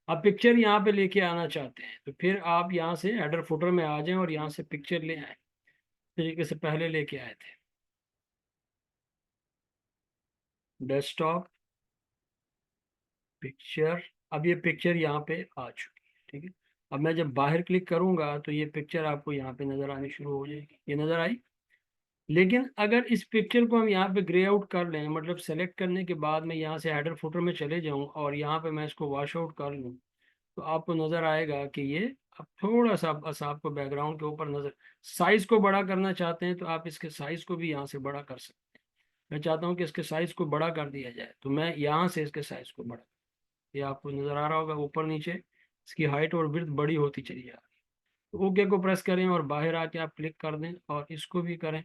आप पिक्चर यहाँ पे लेके आना चाहते हैं तो फिर आप यहाँ से हेडर फुटर में आ जाएं और यहाँ से पिक्चर ले आए, तरीके से पहले लेके आए थे। डेस्कटॉप, पिक्चर, अब ये पिक्चर यहाँ पे आ चुकी है, ठीक है। अब मैं जब बाहर क्लिक करूंगा तो ये पिक्चर आपको यहाँ पे नजर आनी शुरू हो जाएगी, ये नजर आई। लेकिन अगर इस पिक्चर को हम यहाँ पे ग्रे आउट कर लें, मतलब सेलेक्ट करने के बाद मैं यहाँ से हेडर फुटर में चले जाऊँ और यहाँ पे मैं इसको वॉश आउट कर लूँ, तो आपको नजर आएगा कि ये अब थोड़ा सा, बस आपको बैकग्राउंड के ऊपर नजर, साइज को बड़ा करना चाहते हैं तो आप इसके साइज को भी यहाँ से बड़ा कर सकते हैं। मैं चाहता हूँ कि इसके साइज को बड़ा कर दिया जाए, तो मैं यहाँ से इसके साइज को बड़ा, ये आपको नजर आ रहा होगा ऊपर नीचे इसकी हाइट और विड्थ बड़ी होती चली जा रही है। तो ओके को प्रेस करें और बाहर आके आप क्लिक कर दें और इसको भी करें।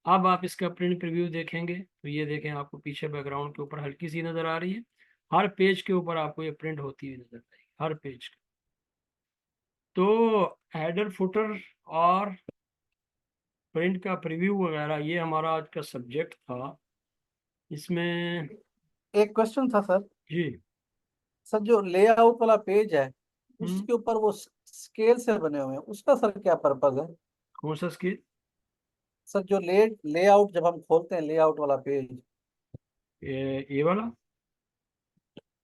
अब आप इसका प्रिंट प्रीव्यू देखेंगे तो ये देखें, आपको पीछे बैकग्राउंड के ऊपर हल्की सी नजर आ रही है, हर पेज के ऊपर आपको ये प्रिंट होती हुई नजर आएगी, हर पेज। तो हेडर फुटर और प्रिंट का प्रीव्यू वगैरह ये हमारा आज का सब्जेक्ट था। इसमें एक क्वेश्चन था सर। जी। सर जो लेआउट वाला पेज है, हम्म। उसके ऊपर वो स्केल से बने हुए हैं, उसका सर क्या पर्पज है? कौन सा स्केल? सर जो लेआउट जब हम खोलते हैं लेआउट वाला पेज। ये वाला?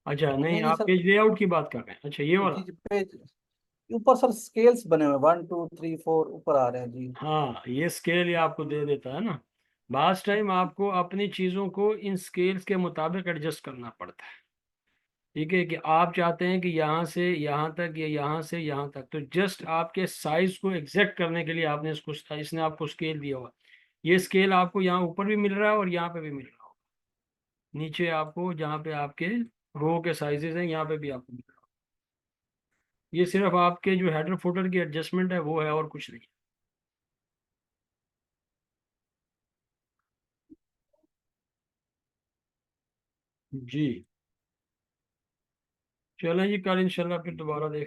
अच्छा, नहीं नहीं नहीं आप सर। पेज लेआउट की बात कर रहे हैं, अच्छा ये जी वाला। जी, पेज ऊपर सर स्केल्स बने हुए हैं, 1 2 3 4 ऊपर आ रहे हैं जी। हाँ, ये स्केल ये आपको दे देता है ना। बास टाइम आपको अपनी चीज़ों को इन स्केल्स के मुताबिक एडजस्ट करना पड़ता है, ठीक है। कि आप चाहते हैं कि यहाँ से यहाँ तक या यहाँ से यहाँ तक, तो जस्ट आपके साइज को एग्जैक्ट करने के लिए आपने इसको, इसने आपको स्केल दिया हुआ। ये स्केल आपको यहाँ ऊपर भी मिल रहा है और यहाँ पे भी मिल रहा होगा, नीचे आपको जहाँ पे आपके रो के साइजेस हैं यहाँ पे भी आपको मिल रहा होगा। ये सिर्फ आपके जो हेडर फुटर की एडजस्टमेंट है वो है, और कुछ नहीं। जी। चलें जी, कल इंशाल्लाह फिर दोबारा देख